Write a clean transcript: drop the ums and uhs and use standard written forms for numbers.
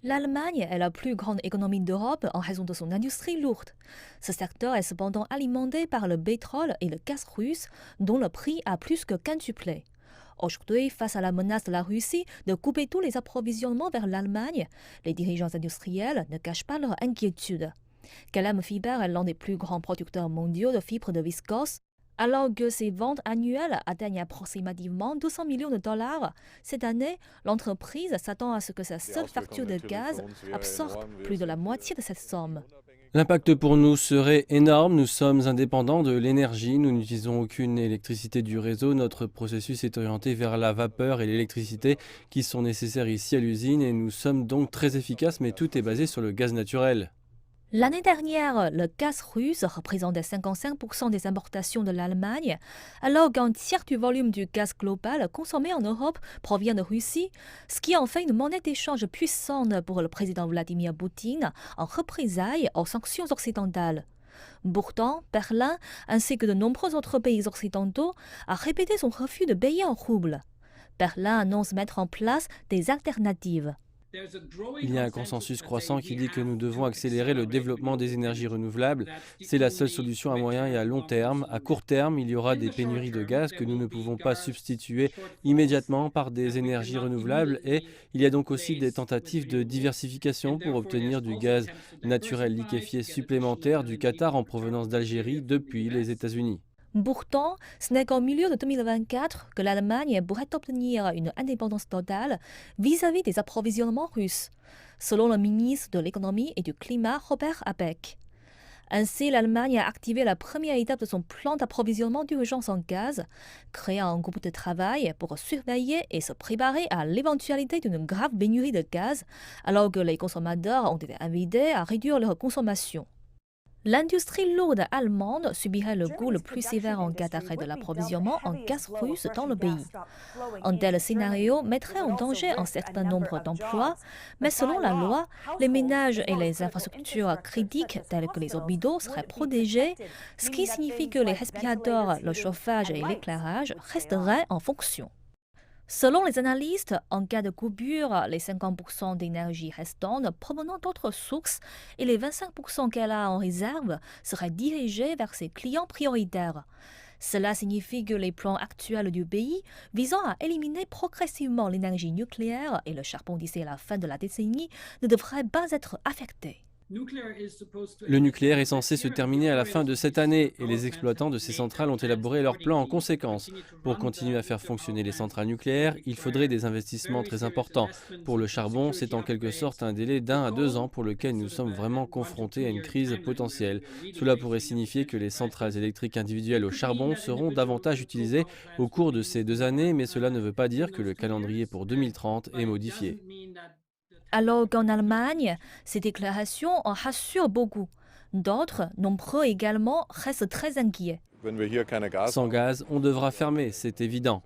L'Allemagne est la plus grande économie d'Europe en raison de son industrie lourde. Ce secteur est cependant alimenté par le pétrole et le gaz russe, dont le prix a plus que quintuplé. Aujourd'hui, face à la menace de la Russie de couper tous les approvisionnements vers l'Allemagne, les dirigeants industriels ne cachent pas leur inquiétude. KLM Fiber est l'un des plus grands producteurs mondiaux de fibres de viscose. Alors que ses ventes annuelles atteignent approximativement 200 millions de dollars, cette année, l'entreprise s'attend à ce que sa seule facture de gaz absorbe plus de la moitié de cette somme. L'impact pour nous serait énorme. Nous sommes indépendants de l'énergie. Nous n'utilisons aucune électricité du réseau. Notre processus est orienté vers la vapeur et l'électricité qui sont nécessaires ici à l'usine et nous sommes donc très efficaces, mais tout est basé sur le gaz naturel. L'année dernière, le gaz russe représentait 55% des importations de l'Allemagne, alors qu'un tiers du volume du gaz global consommé en Europe provient de Russie, ce qui en fait une monnaie d'échange puissante pour le président Vladimir Poutine en représailles aux sanctions occidentales. Pourtant, Berlin, ainsi que de nombreux autres pays occidentaux, a répété son refus de payer en rouble. Berlin annonce mettre en place des alternatives. Il y a un consensus croissant qui dit que nous devons accélérer le développement des énergies renouvelables. C'est la seule solution à moyen et à long terme. À court terme, il y aura des pénuries de gaz que nous ne pouvons pas substituer immédiatement par des énergies renouvelables et il y a donc aussi des tentatives de diversification pour obtenir du gaz naturel liquéfié supplémentaire du Qatar en provenance d'Algérie depuis les États-Unis. Pourtant, ce n'est qu'en milieu de 2024 que l'Allemagne pourrait obtenir une indépendance totale vis-à-vis des approvisionnements russes, selon le ministre de l'économie et du climat Robert Habeck. Ainsi, l'Allemagne a activé la première étape de son plan d'approvisionnement d'urgence en gaz, créant un groupe de travail pour surveiller et se préparer à l'éventualité d'une grave pénurie de gaz, alors que les consommateurs ont été invités à réduire leur consommation. L'industrie lourde allemande subirait le coup le plus sévère en cas d'arrêt de l'approvisionnement en gaz russe dans le pays. Un tel scénario mettrait en danger un certain nombre d'emplois, mais selon la loi, les ménages et les infrastructures critiques telles que les hôpitaux seraient protégés, ce qui signifie que les respirateurs, le chauffage et l'éclairage resteraient en fonction. Selon les analystes, en cas de coupure, les 50% d'énergie restante provenant d'autres sources et les 25% qu'elle a en réserve seraient dirigés vers ses clients prioritaires. Cela signifie que les plans actuels du pays visant à éliminer progressivement l'énergie nucléaire et le charbon d'ici à la fin de la décennie ne devraient pas être affectés. Le nucléaire est censé se terminer à la fin de cette année et les exploitants de ces centrales ont élaboré leur plan en conséquence. Pour continuer à faire fonctionner les centrales nucléaires, il faudrait des investissements très importants. Pour le charbon, c'est en quelque sorte un délai d'1 à 2 ans pour lequel nous sommes vraiment confrontés à une crise potentielle. Cela pourrait signifier que les centrales électriques individuelles au charbon seront davantage utilisées au cours de ces 2 années, mais cela ne veut pas dire que le calendrier pour 2030 est modifié. Alors qu'en Allemagne, ces déclarations en rassurent beaucoup. D'autres, nombreux également, restent très inquiets. Sans gaz, on devra fermer, c'est évident.